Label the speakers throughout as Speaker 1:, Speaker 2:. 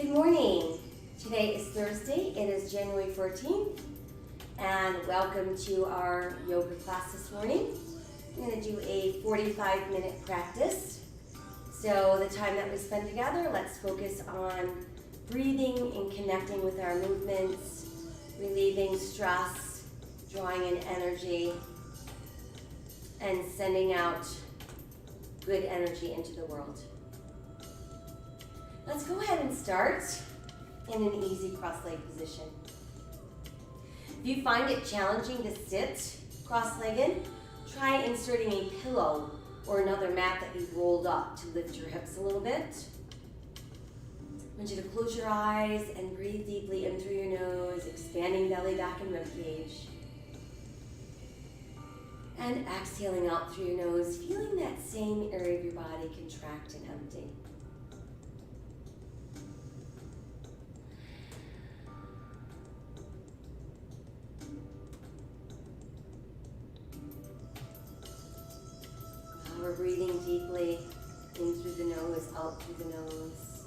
Speaker 1: Good morning. Today is Thursday. It is January 14th, and welcome to our yoga class this morning. I'm going to do a 45-minute practice. So the time that we spend together, let's focus on breathing and connecting with our movements, relieving stress, drawing in energy, and sending out good energy into the world. Let's go ahead and start in an easy cross-legged position. If you find it challenging to sit cross-legged, try inserting a pillow or another mat that you've rolled up to lift your hips a little bit. I want you to close your eyes and breathe deeply in through your nose, expanding belly, back, and rib cage. And exhaling out through your nose, feeling that same area of your body contract and empty. We're breathing deeply in through the nose, out through the nose.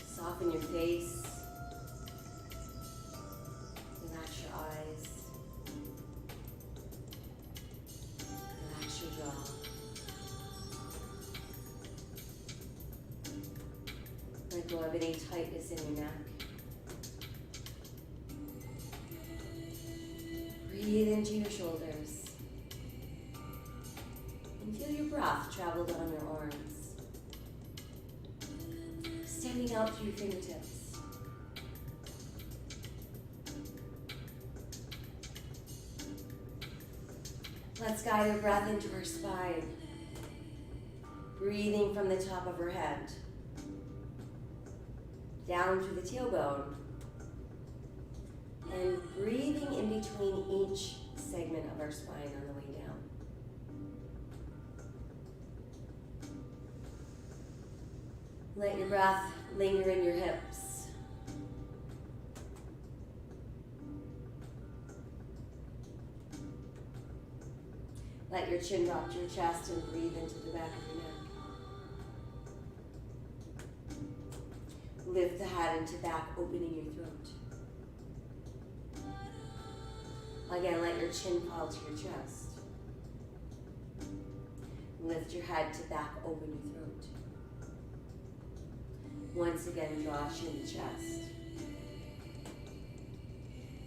Speaker 1: Soften your face. Relax your eyes. Relax your jaw. Let go of any tightness in your neck. Breathe into your shoulders and feel your breath travel down your arms, extending out through your fingertips. Let's guide our breath into our spine, breathing from the top of our head, down through the tailbone, and breathing in between each segment of our spine on the way down. Let your breath linger in your hips. Let your chin drop to your chest and breathe into the back of your neck. Lift the head into back, opening your throat. Again, let your chin fall to your chest. Lift your head to back, open your throat. Once again, draw chin to chest.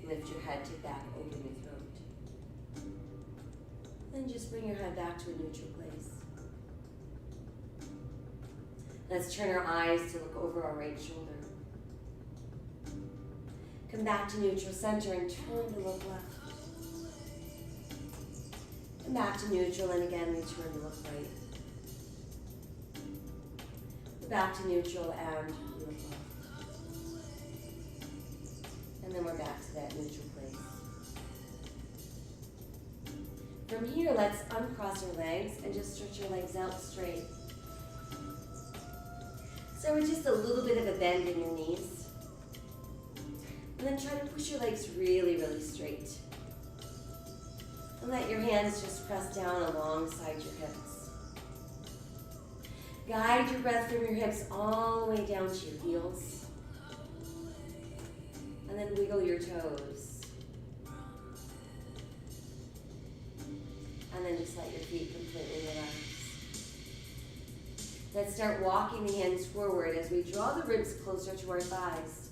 Speaker 1: Lift your head to back, open your throat. Then just bring your head back to a neutral place. Let's turn our eyes to look over our right shoulder. Come back to neutral center and turn to look left. Come back to neutral, and again, we turn to look right. Back to neutral and look left. And then we're back to that neutral place. From here, let's uncross our legs and just stretch your legs out straight. So with just a little bit of a bend in your knees. And then try to push your legs really, really straight. And let your hands just press down alongside your hips. Guide your breath from your hips all the way down to your heels. And then wiggle your toes. And then just let your feet completely relax. Let's start walking the hands forward as we draw the ribs closer to our thighs.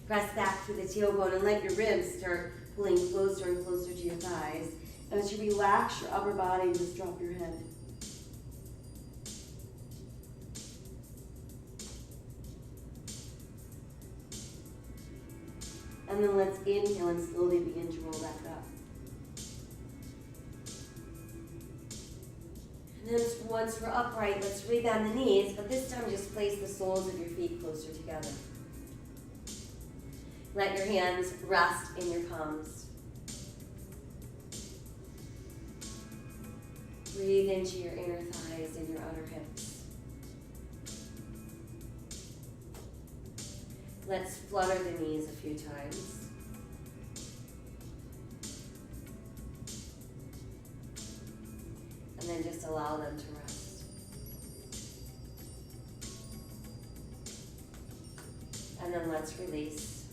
Speaker 1: Press back through the tailbone and let your ribs start pulling closer and closer to your thighs. And as you relax your upper body, just drop your head. And then let's inhale and slowly begin to roll back up. And then once we're upright, let's rebend the knees, but this time just place the soles of your feet closer together. Let your hands rest in your palms. Breathe into your inner thighs and your outer hips. Let's flutter the knees a few times. And then just just allow them to rest. And then let's release.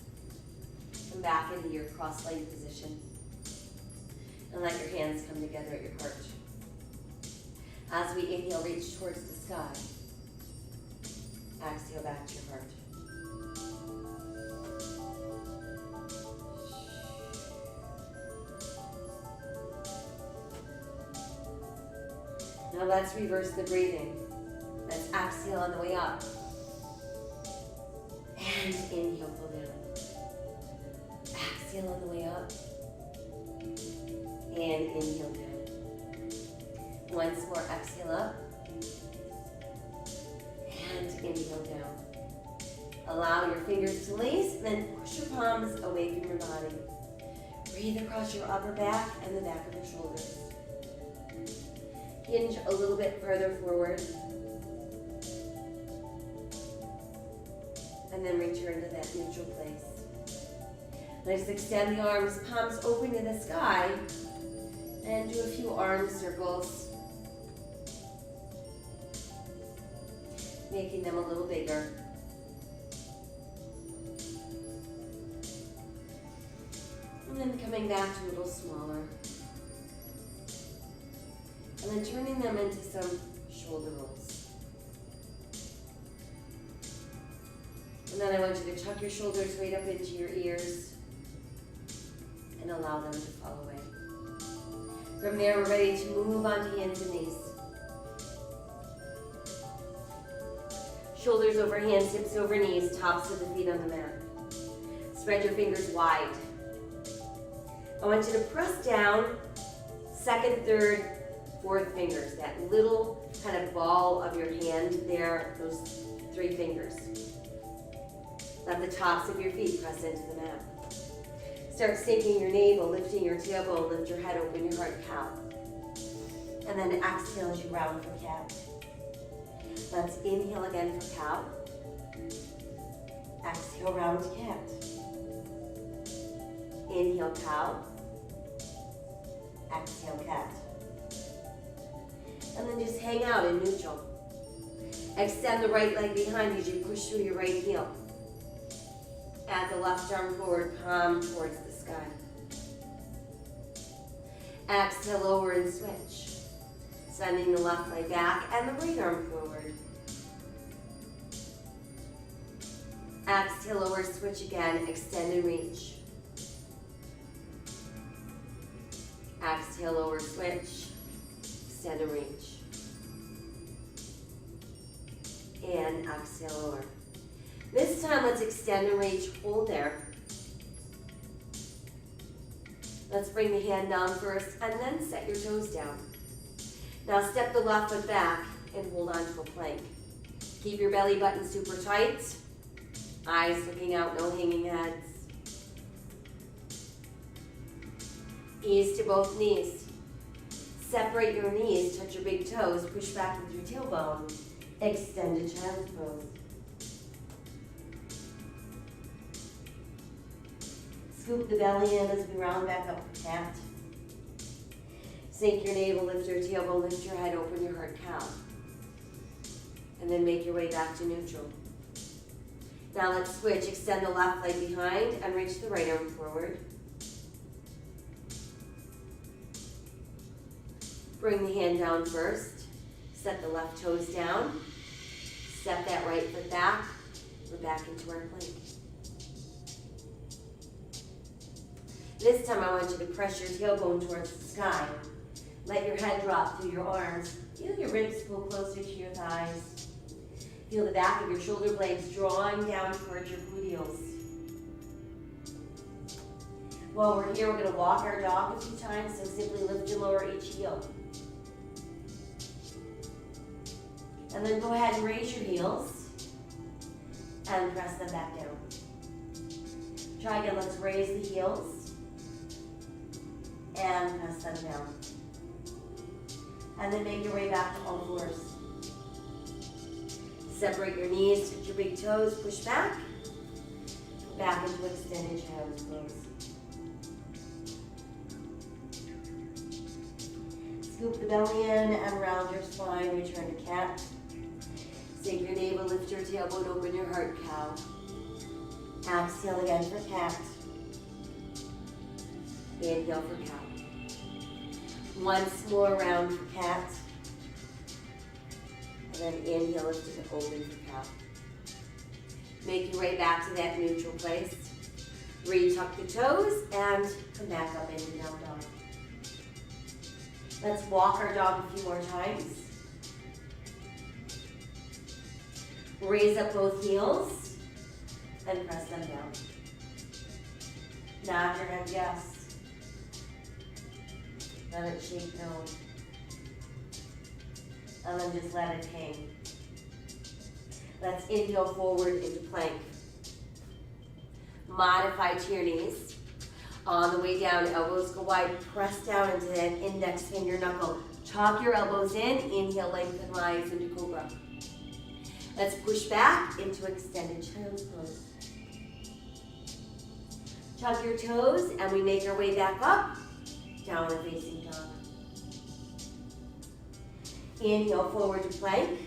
Speaker 1: Come back into your cross-legged position. And let your hands come together at your heart. As we inhale, reach towards the sky. Exhale back to your heart. Now let's reverse the breathing. Let's exhale on the way up. And inhale, pull down. Exhale on the way up. And inhale down. Once more, exhale up. And inhale down. Allow your fingers to lace, then push your palms away from your body. Breathe across your upper back and the back of your shoulders. Hinge a little bit further forward. And then return to that neutral place. Let's extend the arms, palms open to the sky. And do a few arm circles. Making them a little bigger. And then coming back to a little smaller. And then turning them into some shoulder rolls. And then I want you to tuck your shoulders right up into your ears and allow them to fall away. From there, we're ready to move onto hands and knees. Shoulders over hands, hips over knees, tops of the feet on the mat. Spread your fingers wide. I want you to press down second, third, fourth fingers, that little kind of ball of your hand there, those 3 fingers. Let the tops of your feet press into the mat. Start sinking your navel, lifting your tailbone, lift your head, open your heart, cow. And then exhale as you round for cat. Let's inhale again for cow. Exhale, round to cat. Inhale, cow. Exhale, cat. And then just hang out in neutral. Extend the right leg behind you as you push through your right heel. Add the left arm forward, palm towards the sky. Exhale, lower and switch. Sending the left leg back and the right arm forward. Exhale, lower, switch again, extend and reach. Exhale, lower, switch, extend and reach. And exhale, lower. This time, let's extend and reach, hold there. Let's bring the hand down first and then set your toes down. Now step the left foot back and hold on to a plank. Keep your belly button super tight. Eyes looking out, no hanging heads. Ease to both knees. Separate your knees, touch your big toes, push back with your tailbone. Extend to child's pose. Scoop the belly in as we round back up for cat. Sink your navel, lift your tailbone, lift your head, open your heart, cow. And then make your way back to neutral. Now let's switch. Extend the left leg behind and reach the right arm forward. Bring the hand down first. Set the left toes down. Step that right foot back. We're back into our plank. This time I want you to press your tailbone towards the sky. Let your head drop through your arms. Feel your ribs pull closer to your thighs. Feel the back of your shoulder blades drawing down towards your gluteals. While we're here, we're going to walk our dog a few times, so simply lift and lower each heel. And then go ahead and raise your heels and press them back down. Try again, let's raise the heels and press them down. And then make your way back to all fours. Separate your knees, touch your big toes, push back. Back into extended child's pose. Scoop the belly in and round your spine. Return to cat. Sink your navel, lift your tailbone, open your heart, cow. Exhale again for cat. Inhale for cow. Once more round for cat. And then inhale, lift and open for cow. Make your way back to that neutral place. Retuck the toes and come back up into down dog. Let's walk our dog a few more times. Raise up both heels and press them down. Nod your head yes. Let it shake no. And then just let it hang. Let's inhale forward into plank. Modify to your knees. On the way down, elbows go wide. Press down into that index finger knuckle. Tuck your elbows in. Inhale, lengthen, rise into cobra. Let's push back into extended child's pose. Tuck your toes, and we make our way back up. Downward facing dog. Inhale forward to plank.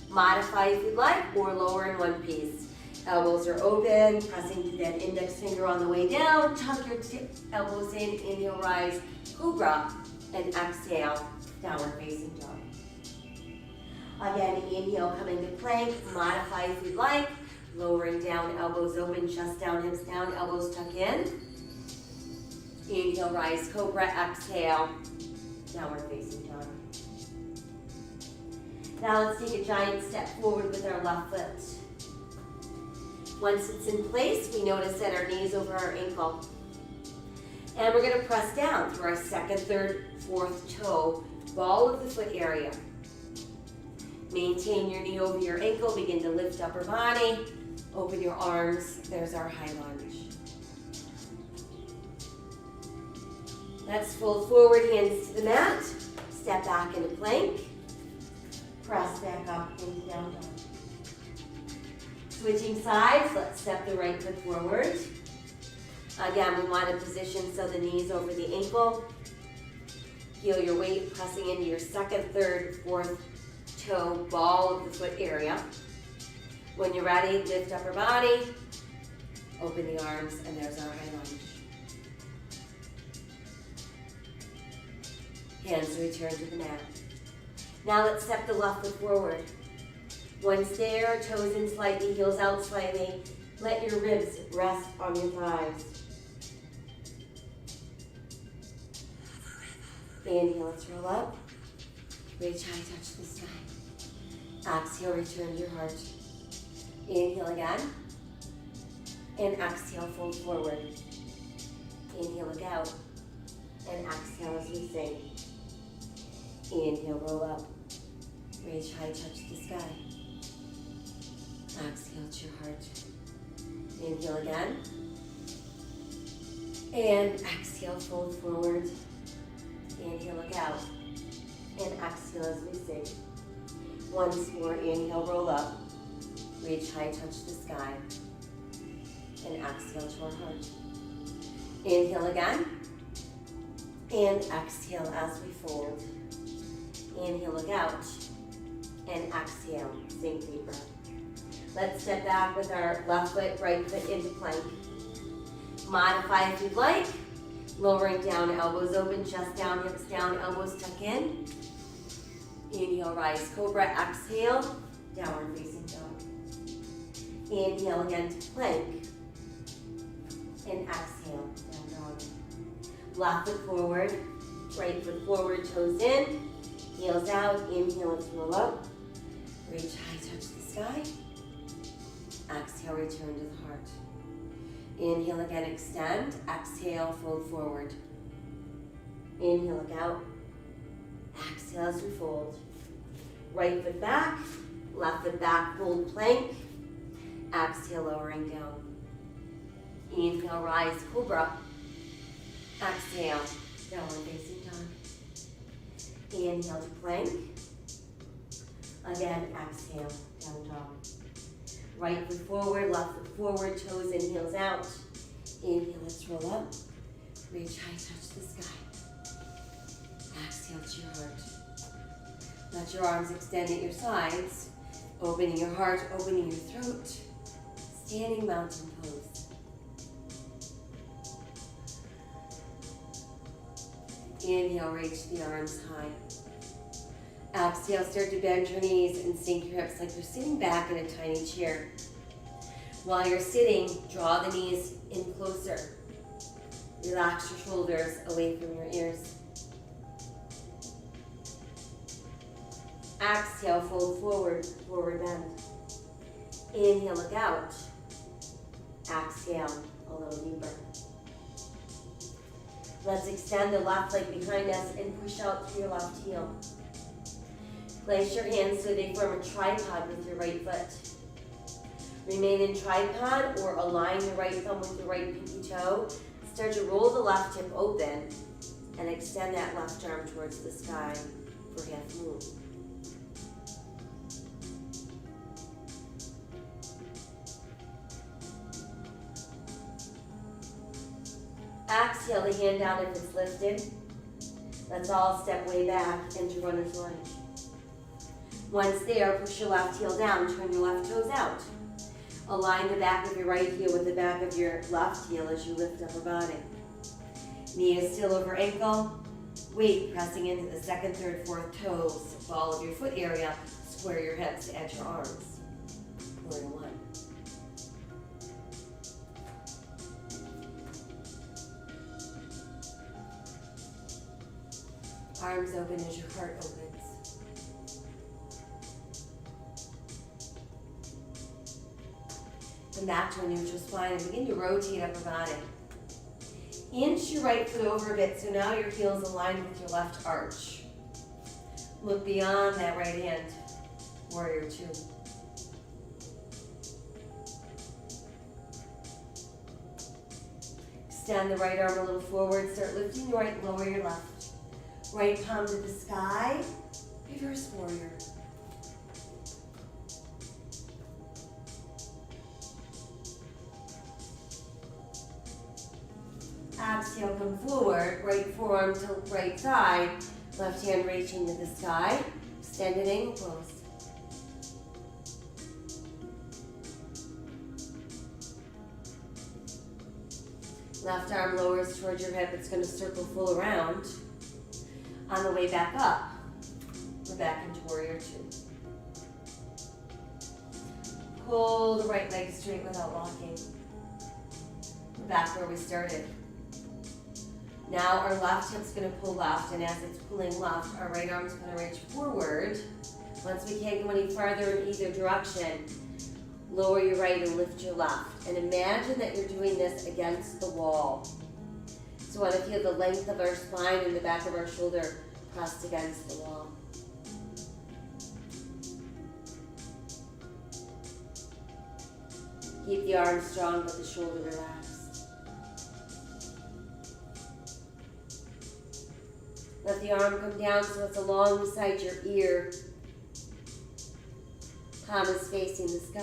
Speaker 1: Modify if you'd like, or lower in one piece. Elbows are open, pressing to that index finger on the way down. Tuck your elbows in, inhale, rise, cobra, and exhale, downward facing dog. Again, inhale, come into plank. Modify if you'd like. Lowering down, elbows open, chest down, hips down, elbows tuck in. Inhale, rise, cobra, exhale, downward facing dog. Now let's take a giant step forward with our left foot. Once it's in place, we notice that our knee is over our ankle. And we're going to press down through our second, third, fourth toe, ball of the foot area. Maintain your knee over your ankle, begin to lift upper body, open your arms, there's our high lunge. Let's fold forward, hands to the mat, step back into plank, press back up into down dog. Switching sides, let's step the right foot forward. Again, we want to position so the knee's over the ankle. Feel your weight pressing into your second, third, fourth toe, ball of the foot area. When you're ready, lift upper body, open the arms, and there's our high lunge. Hands return to the mat. Now let's step the left foot forward. Once there, toes in slightly, heels out slightly. Let your ribs rest on your thighs. Inhale, let's roll up. Reach high, touch the sky. Exhale, return to your heart. Inhale again. And exhale, fold forward. Inhale, look out. And exhale as we sing. Inhale, roll up. Reach high, touch the sky. Exhale to your heart. Inhale again. And exhale, fold forward. Inhale, look out. And exhale as we sing. Once more, inhale, roll up. Reach high, touch the sky. And exhale to our heart. Inhale again. And exhale as we fold. Inhale, look out. And exhale, sink deeper. Let's step back with our left foot, right foot into plank. Modify if you'd like. Lowering down, elbows open, chest down, hips down, elbows tuck in. Inhale, rise, cobra, exhale, downward facing dog. Inhale again to plank. And exhale, down dog. Left foot forward, right foot forward, toes in, heels out. Inhale, let's roll up. Reach high, touch the sky. Exhale, return to the heart. Inhale again, extend. Exhale, fold forward. Inhale, look out. Exhale as we fold. Right foot back, left foot back, fold plank. Exhale, lowering down. Inhale, rise, cobra. Exhale, downward facing dog. Inhale to plank. Again, exhale, down dog. Right foot forward, left foot forward, toes in, heels out. Inhale, let's roll up. Reach high, touch the sky. Exhale to your heart. Let your arms extend at your sides, opening your heart, opening your throat. Standing mountain pose. Inhale, reach the arms high. Exhale, start to bend your knees and sink your hips like you're sitting back in a tiny chair. While you're sitting, draw the knees in closer. Relax your shoulders away from your ears. Exhale, fold forward, forward bend. Inhale, look out. Exhale, a little deeper. Let's extend the left leg behind us and push out through your left heel. Place your hands so they form a tripod with your right foot. Remain in tripod or align your right thumb with your right pinky toe. Start to roll the left hip open and extend that left arm towards the sky for half moon. Exhale the hand down if it's lifted. Let's all step way back into runner's lunge. Once there, push your left heel down, turn your left toes out. Align the back of your right heel with the back of your left heel as you lift upper body. Knee is still over ankle. Weight pressing into the second, third, fourth toes. Ball of your foot area. Square your hips at your arms. Warrior one. Arms open as your heart opens. Come back to a neutral spine and begin to rotate upper body. Inch your right foot over a bit, so now your heel's aligned with your left arch. Look beyond that right hand. Warrior two. Extend the right arm a little forward. Start lifting your right, lower your left. Right palm to the sky, reverse warrior. Exhale, come forward, right forearm to right side, left hand reaching to the sky, extended angle pose. Left arm lowers towards your hip, it's going to circle full around. On the way back up, we're back into warrior two. Pull the right leg straight without walking. We're back where we started. Now our left hip's going to pull left, and as it's pulling left, our right arm's going to reach forward. Once we can't go any farther in either direction, lower your right and lift your left. And imagine that you're doing this against the wall. So we want to feel the length of our spine and the back of our shoulder pressed against the wall. Keep the arm strong but the shoulder relaxed. Let the arm come down so it's alongside your ear. Palm is facing the sky.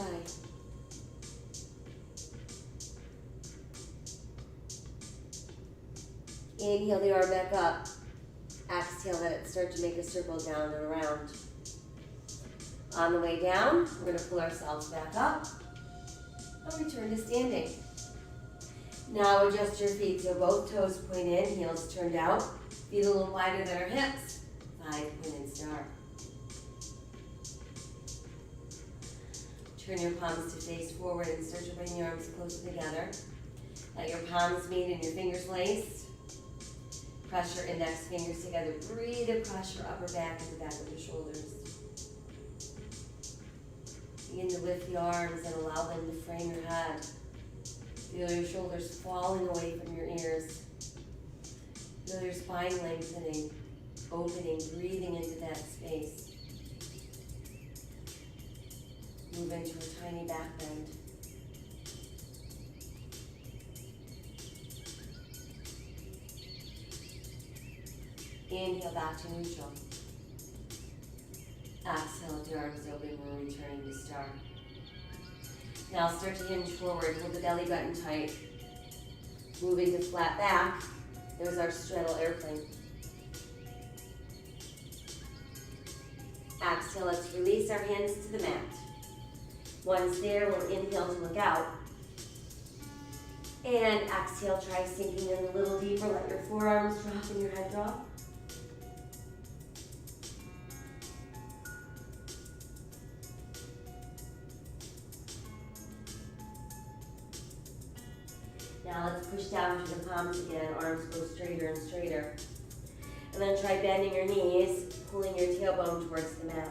Speaker 1: Inhale the arm back up. Exhale, let it start to make a circle down and around. On the way down, we're going to pull ourselves back up and return to standing. Now adjust your feet so both toes point in, heels turned out. Feet a little wider than our hips. 5-pointed star. Turn your palms to face forward and start to bring your arms closer together. Let your palms meet and your fingers lace. Press your index fingers together. Breathe across your upper back and the back of your shoulders. Begin to lift the arms and allow them to frame your head. Feel your shoulders falling away from your ears. Feel your spine lengthening, opening, breathing into that space. Move into a tiny back bend. Inhale back to neutral. Exhale with your arms open, we're returning to star. Now start to hinge forward, hold the belly button tight. Moving to flat back, there's our straddle airplane. Exhale, let's release our hands to the mat. Once there, we'll inhale to look out. And exhale, try sinking in a little deeper. Let your forearms drop and your head drop. Now let's push down to the palms again. Arms go straighter and straighter. And then try bending your knees, pulling your tailbone towards the mat.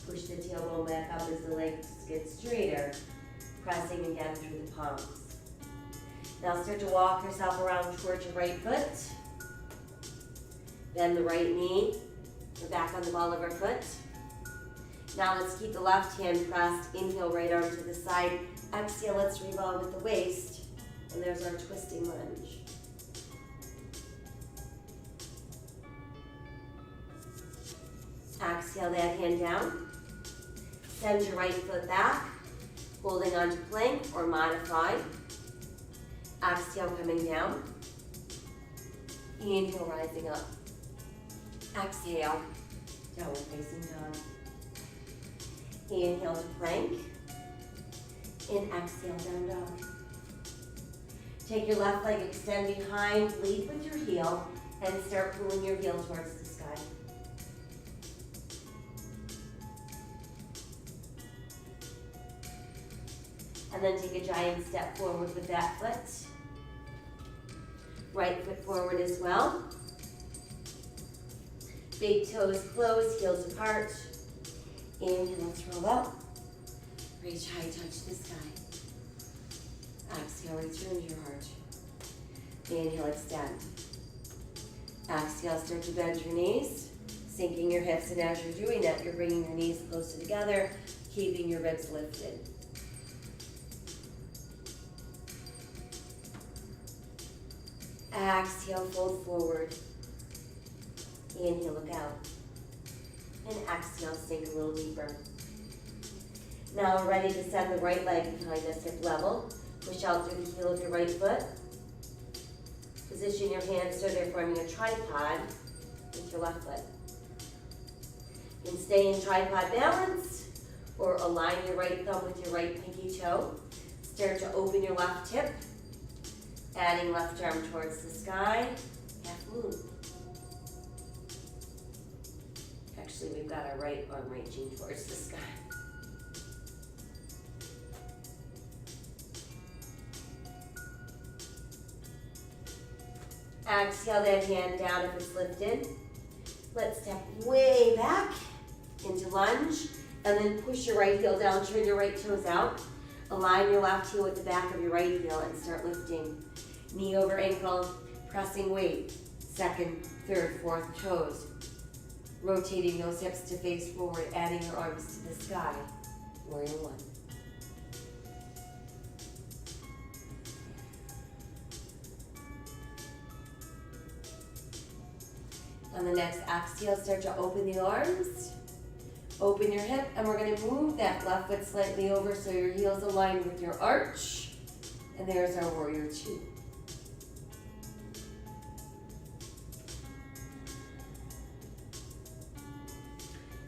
Speaker 1: Push the tailbone back up as the legs get straighter, pressing again through the palms. Now start to walk yourself around towards your right foot. Bend the right knee, we're back on the ball of our foot. Now let's keep the left hand pressed. Inhale, right arm to the side. Exhale, let's revolve with the waist. And there's our twisting lunge. Exhale that hand down. Send your right foot back, holding onto plank or modify. Exhale, coming down. Inhale, rising up. Exhale, downward facing dog. Inhale to plank. And exhale, down dog. Take your left leg, extend behind, lead with your heel, and start pulling your heel towards the sky. And then take a giant step forward with that foot. Right foot forward as well. Big toes closed, heels apart. Inhale, let's roll up. Reach high, touch the sky. Exhale, return to your heart. Inhale, extend. Exhale, start to bend your knees, sinking your hips, and as you're doing that, you're bringing your knees closer together, keeping your ribs lifted. Exhale, fold forward. Inhale, look out. And exhale, sink a little deeper. Now we're ready to send the right leg behind us hip level. Push out through the heel of your right foot. Position your hands so they're forming a tripod with your left foot. You can stay in tripod balance or align your right thumb with your right pinky toe. Start to open your left hip, adding left arm towards the sky, half moon. Actually, we've got our right arm reaching towards the sky. Exhale that hand down if it's lifted. Let's step way back into lunge, and then push your right heel down, turn your right toes out. Align your left heel with the back of your right heel and start lifting. Knee over ankle, pressing weight. Second, third, fourth toes. Rotating those hips to face forward, adding your arms to the sky. Warrior one. On the next exhale, start to open the arms. Open your hip, and we're going to move that left foot slightly over so your heels align with your arch. And there's our warrior two.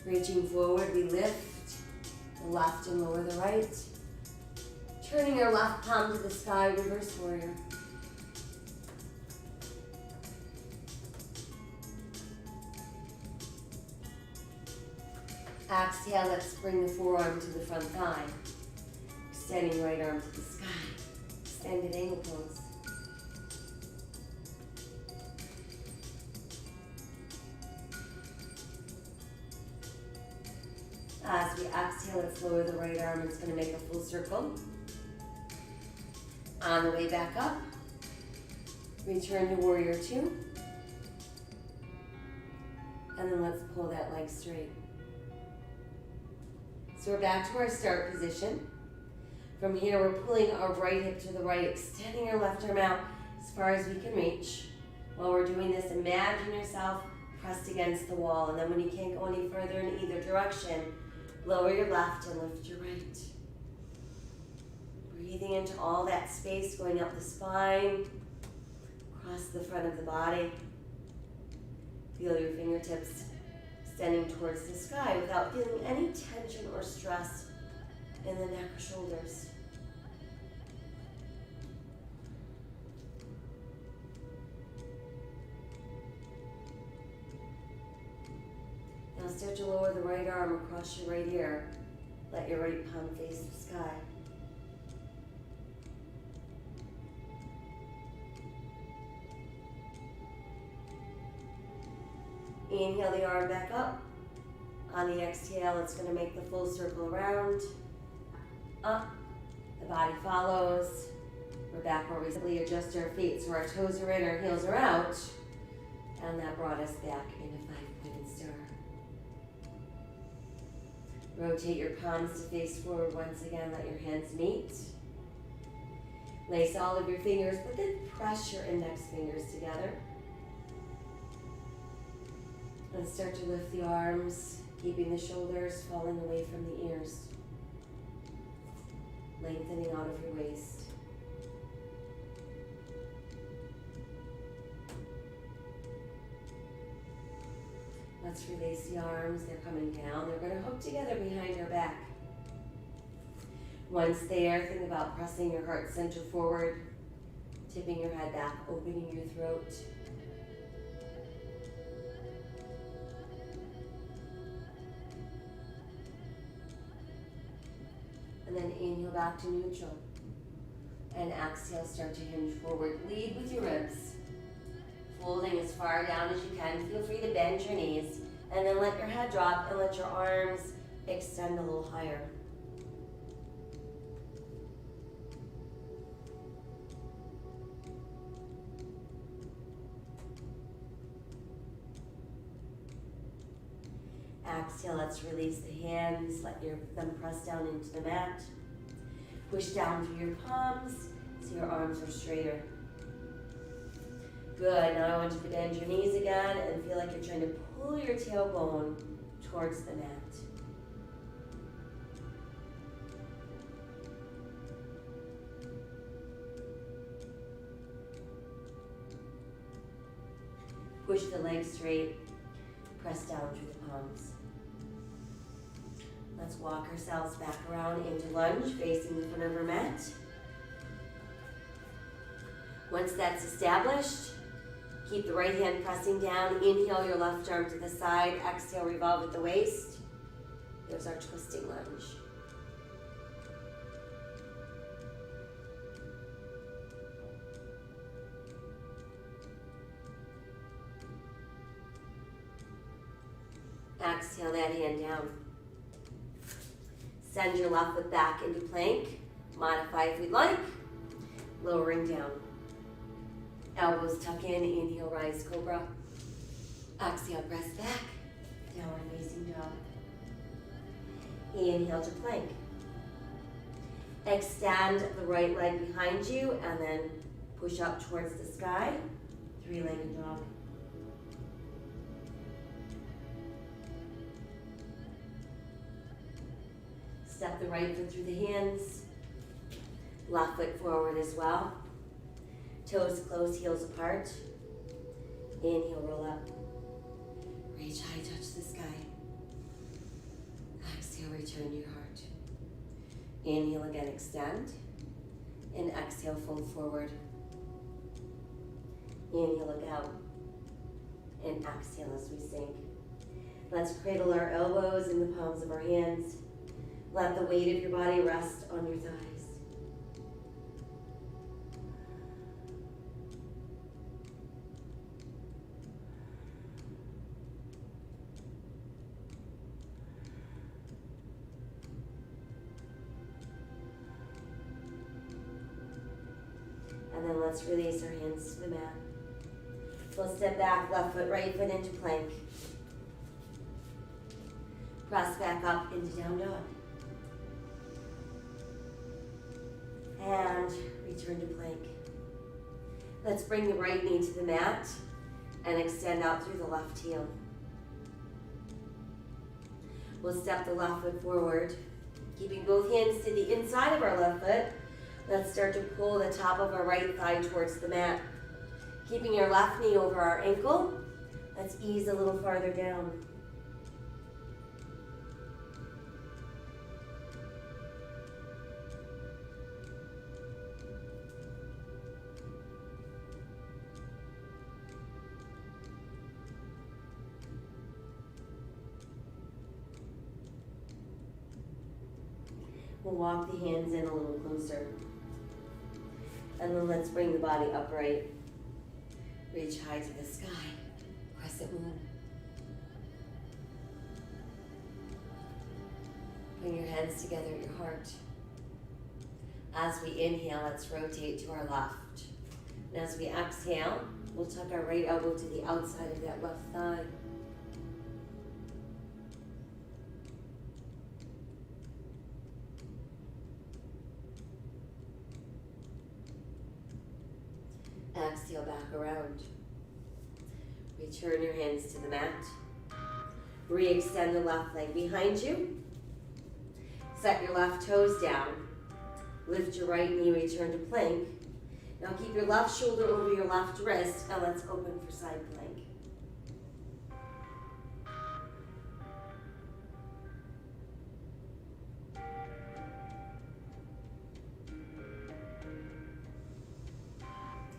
Speaker 1: Reaching forward, we lift the left and lower the right. Turning our left palm to the sky, reverse warrior. Exhale, let's bring the forearm to the front thigh. Extending right arm to the sky. Extended angle pose. As we exhale, let's lower the right arm. It's going to make a full circle. On the way back up, return to warrior two. And then let's pull that leg straight. So we're back to our start position. From here, we're pulling our right hip to the right, extending our left arm out as far as we can reach. While we're doing this, imagine yourself pressed against the wall, and then when you can't go any further in either direction, lower your left and lift your right. Breathing into all that space going up the spine, across the front of the body. Feel your fingertips extending towards the sky without feeling any tension or stress in the neck or shoulders. Now start to lower the right arm across your right ear. Let your right palm face the sky. Inhale the arm back up. On the exhale, it's going to make the full circle around. Up. The body follows. We're back where we simply adjust our feet so our toes are in, our heels are out. And that brought us back into 5-pointed star. Rotate your palms to face forward once again. Let your hands meet. Lace all of your fingers, but then press your index fingers together. And start to lift the arms, keeping the shoulders falling away from the ears. Lengthening out of your waist. Let's release the arms. They're coming down. They're going to hook together behind our back. Once there, think about pressing your heart center forward, tipping your head back, opening your throat. And then inhale back to neutral. And exhale, start to hinge forward. Lead with your ribs. Folding as far down as you can. Feel free to bend your knees. And then let your head drop and let your arms extend a little higher. Exhale, let's release the hands. Let them press down into the mat. Push down through your palms so your arms are straighter. Good, now I want you to bend your knees again and feel like you're trying to pull your tailbone towards the mat. Push the legs straight, press down through the palms. Let's walk ourselves back around into lunge, facing the front of our mat. Once that's established, keep the right hand pressing down. Inhale your left arm to the side. Exhale, revolve at the waist. There's our twisting lunge. Exhale that hand down. Send your left foot back into plank. Modify if we'd like. Lowering down. Elbows tuck in. Inhale, rise, cobra. Exhale, press back. Downward facing dog. Inhale to plank. Extend the right leg behind you and then push up towards the sky. Three-legged dog. Step the right foot through the hands. Left foot forward as well. Toes close, heels apart. Inhale, roll up. Reach high, touch the sky. Exhale, return to your heart. Inhale again, extend. And exhale, fold forward. Inhale, look out. And exhale as we sink. Let's cradle our elbows in the palms of our hands. Let the weight of your body rest on your thighs. And then let's release our hands to the mat. We'll step back, left foot, right foot into plank. Press back up into down dog. And return to plank. Let's bring the right knee to the mat and extend out through the left heel. We'll step the left foot forward, keeping both hands to the inside of our left foot. Let's start to pull the top of our right thigh towards the mat. Keeping your left knee over our ankle. Let's ease a little farther down. We'll walk the hands in a little closer. And then let's bring the body upright. Reach high to the sky. Crescent moon. Bring your hands together at your heart. As we inhale, let's rotate to our left. And as we exhale, we'll tuck our right elbow to the outside of that left thigh. Exhale back around. Return your hands to the mat. Re-extend the left leg behind you. Set your left toes down. Lift your right knee, return to plank. Now keep your left shoulder over your left wrist, and let's open for side plank.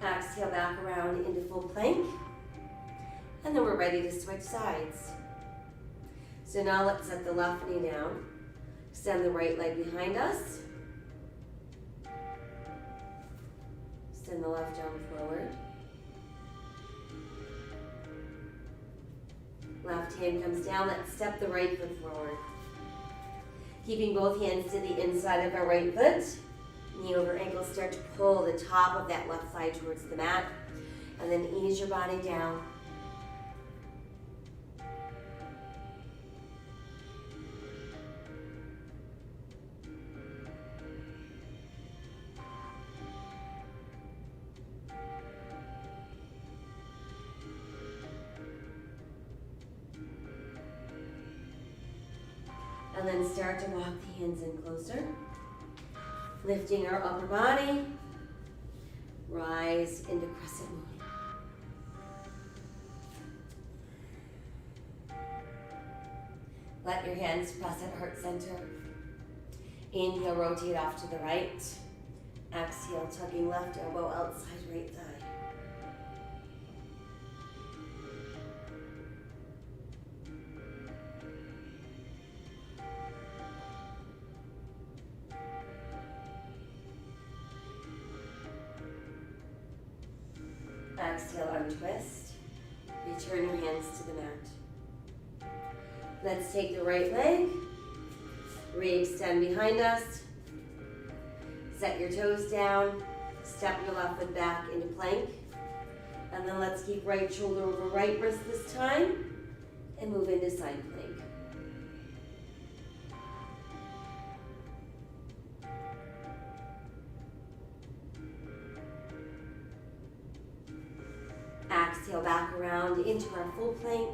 Speaker 1: Exhale back around into full plank. And then we're ready to switch sides. So now let's set the left knee down. Extend the right leg behind us. Extend the left arm forward. Left hand comes down. Let's step the right foot forward. Keeping both hands to the inside of our right foot. Knee over ankle, start to pull the top of that left thigh towards the mat. And then ease your body down. And then start to walk the hands in closer. Lifting our upper body. Rise into crescent moon. Let your hands press at heart center. Inhale, rotate off to the right. Exhale, tucking left elbow outside right thigh. Exhale, untwist. Return your hands to the mat. Let's take the right leg. Re-extend behind us. Set your toes down. Step your left foot back into plank. And then let's keep right shoulder over right wrist this time. And move into side plank. Exhale back around into our full plank.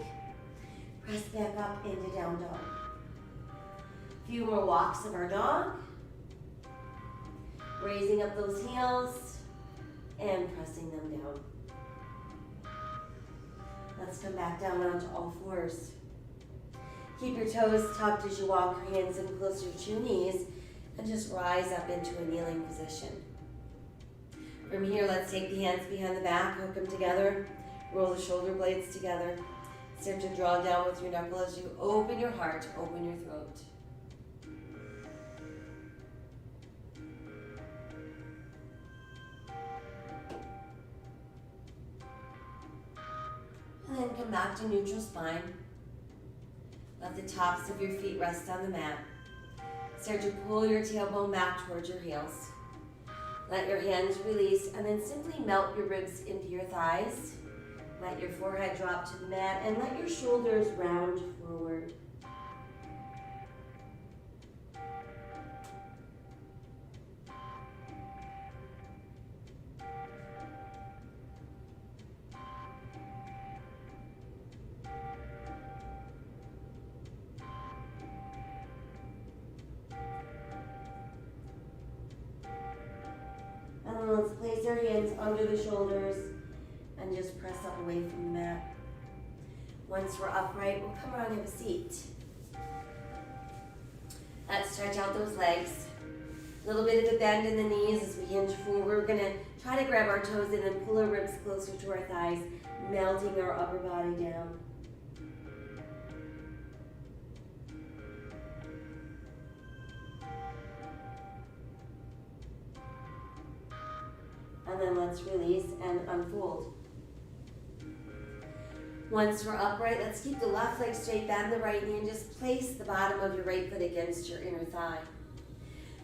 Speaker 1: Press back up into down dog. A few more walks of our dog. Raising up those heels and pressing them down. Let's come back down onto all fours. Keep your toes tucked as you walk your hands in closer to your knees and just rise up into a kneeling position. From here, let's take the hands behind the back, hook them together, roll the shoulder blades together. Start to draw down with your knuckle as you open your heart, open your throat. And then come back to neutral spine. Let the tops of your feet rest on the mat. Start to pull your tailbone back towards your heels. Let your hands release and then simply melt your ribs into your thighs. Let your forehead drop to the mat and let your shoulders round forward. then let's place our hands under the shoulders and just press up away from the mat. Once we're upright, we'll come around and have a seat. Let's stretch out those legs. A little bit of a bend in the knees as we hinge forward. We're gonna try to grab our toes in and pull our ribs closer to our thighs, melting our upper body down. And then let's release and unfold. Once we're upright, let's keep the left leg straight, bend the right knee, and just place the bottom of your right foot against your inner thigh.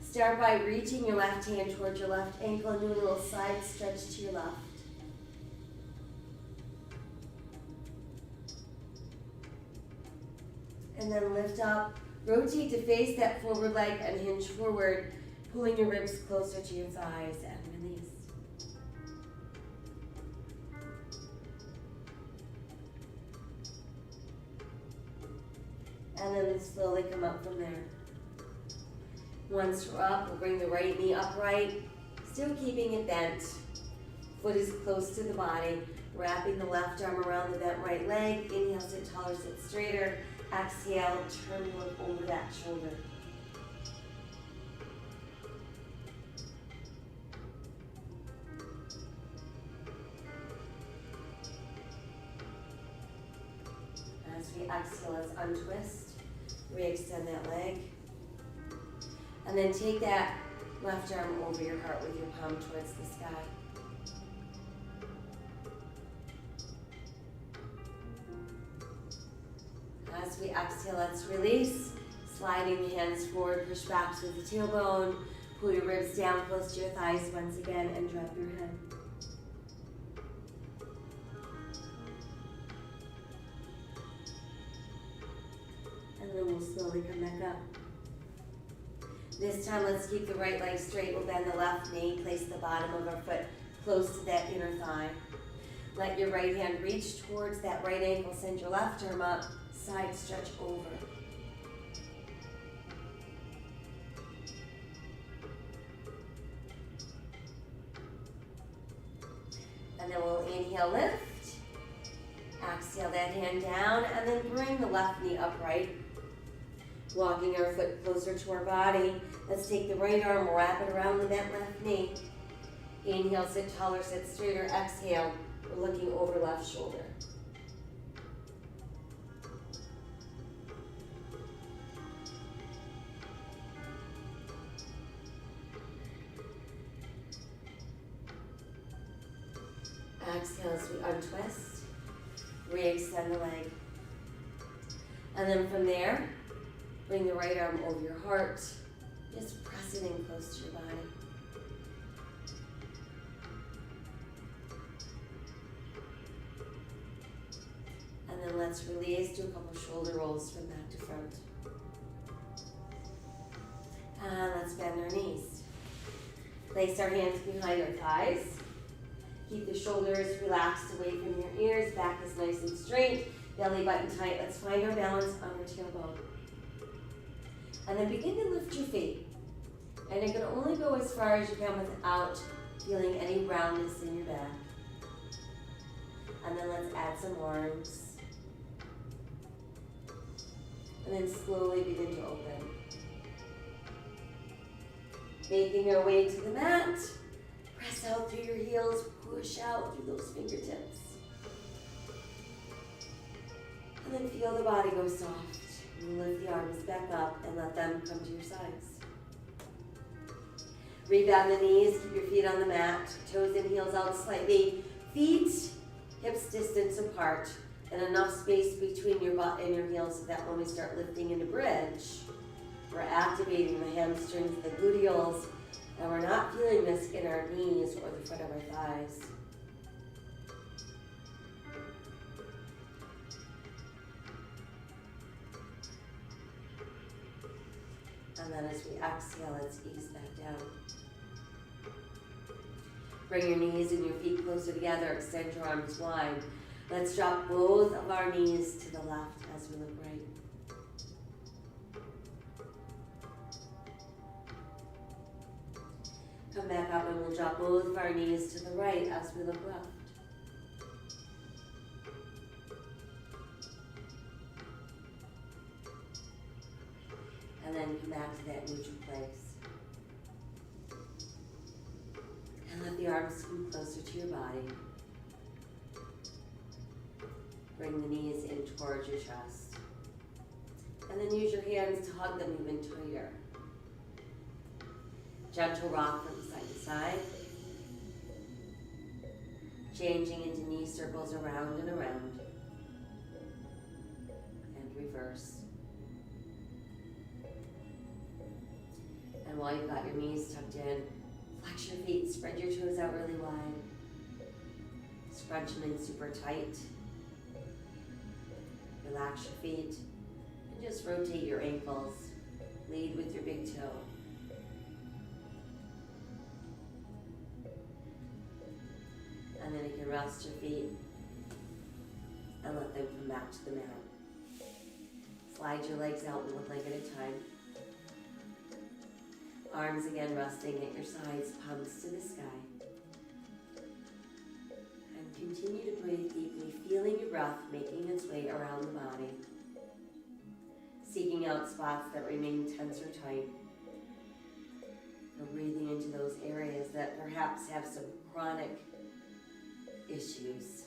Speaker 1: Start by reaching your left hand towards your left ankle and do a little side stretch to your left. And then lift up, rotate to face that forward leg and hinge forward, pulling your ribs closer to your thighs and release. And then slowly come up from there. Once we're up, we'll bring the right knee upright, still keeping it bent. Foot is close to the body, wrapping the left arm around the bent right leg. Inhale, sit taller, sit straighter. Exhale, turn, look over that shoulder. As we exhale, let's untwist. Re-extend that leg. And then take that left arm over your heart with your palm towards the sky. As we exhale, let's release. Sliding the hands forward, push back to the tailbone. Pull your ribs down close to your thighs once again and drop your head. And then we'll slowly come back up. This time, let's keep the right leg straight. We'll bend the left knee, place the bottom of our foot close to that inner thigh. Let your right hand reach towards that right ankle. Send your left arm up, side stretch over. And then we'll inhale, lift. Exhale that hand down, and then bring the left knee upright. Walking our foot closer to our body. Let's take the right arm, wrap it around the bent left knee. Inhale, sit taller, sit straighter. Exhale, we're looking over left shoulder. Exhale as we untwist. Re-extend the leg. And then from there, bring the right arm over your heart. Just press it in close to your body. And then let's release. Do a couple shoulder rolls from back to front. And let's bend our knees. Place our hands behind our thighs. Keep the shoulders relaxed away from your ears. Back is nice and straight. Belly button tight. Let's find our balance on our tailbone. And then begin to lift your feet. And you can only go as far as you can without feeling any roundness in your back. And then let's add some arms. And then slowly begin to open. Making our way to the mat. Press out through your heels. Push out through those fingertips. And then feel the body go soft. And lift the arms back up and let them come to your sides. Rebound the knees, keep your feet on the mat, toes and heels out slightly. Feet, hips distance apart, and enough space between your butt and your heels so that when we start lifting into bridge, we're activating the hamstrings, the gluteals, and we're not feeling this in our knees or the front of our thighs. And then as we exhale, let's ease back down. Bring your knees and your feet closer together. Extend your arms wide. Let's drop both of our knees to the left as we look right. Come Come back up and we'll drop both of our knees to the right as we look left. And then come back to that neutral place. And let the arms come closer to your body. Bring the knees in towards your chest. And then use your hands to hug them even tighter. Gentle rock from side to side. Changing into knee circles around and around. And reverse. And while you've got your knees tucked in, flex your feet, spread your toes out really wide. Scrunch them in super tight. Relax your feet and just rotate your ankles. Lead with your big toe. And then you can rest your feet and let them come back to the mat. Slide your legs out one leg at a time. Arms again resting at your sides, palms to the sky. And continue to breathe deeply, feeling your breath making its way around the body. Seeking out spots that remain tense or tight. Or breathing into those areas that perhaps have some chronic issues.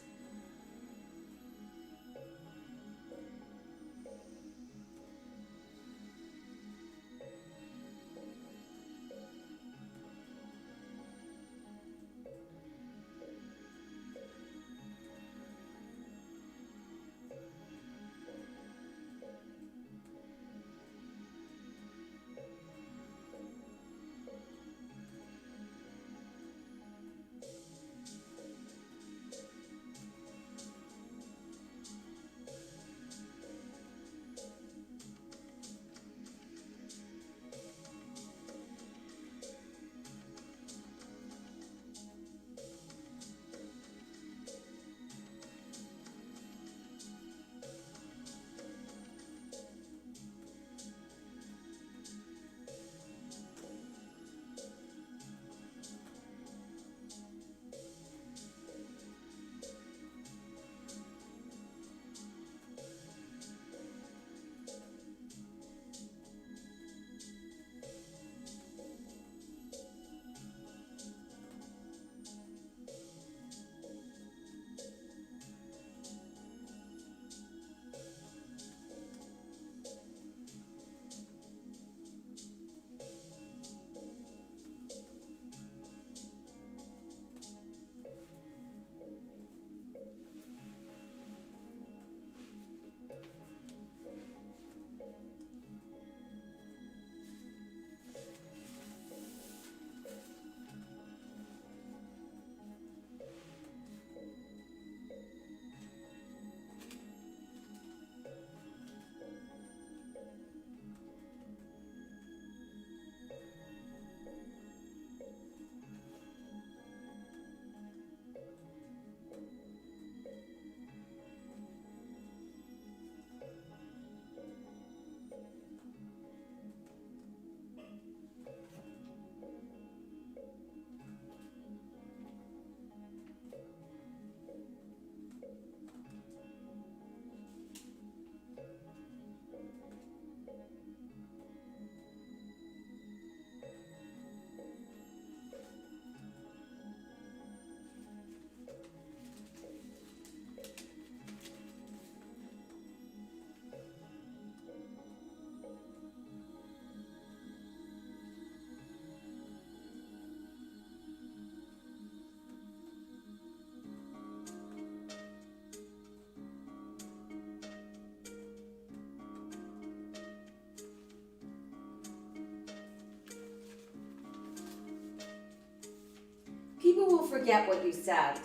Speaker 1: People will forget what you said.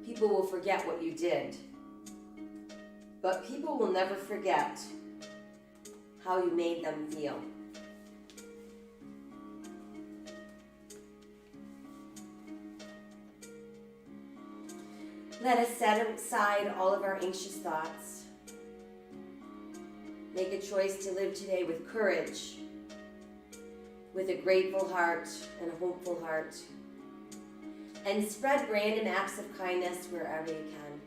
Speaker 1: People will forget what you did. But people will never forget how you made them feel. Let us set aside all of our anxious thoughts. Make a choice to live today with courage, with a grateful heart and a hopeful heart. And spread random acts of kindness wherever you can.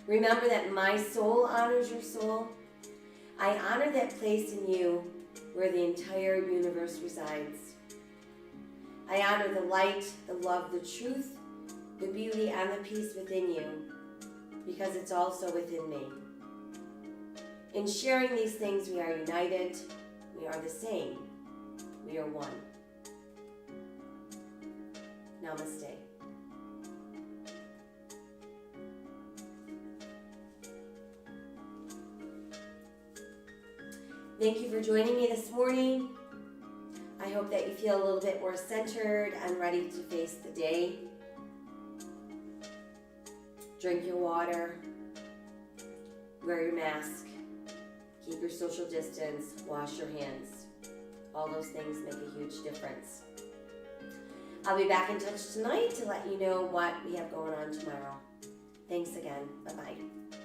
Speaker 1: Remember that my soul honors your soul. I honor that place in you where the entire universe resides. I honor the light, the love, the truth, the beauty, and the peace within you, because it's also within me. In sharing these things, we are united, we are the same, we are one. Namaste. Thank you for joining me this morning. I hope that you feel a little bit more centered and ready to face the day. Drink your water, wear your mask, keep your social distance, wash your hands. All those things make a huge difference. I'll be back in touch tonight to let you know what we have going on tomorrow. Thanks again. Bye-bye.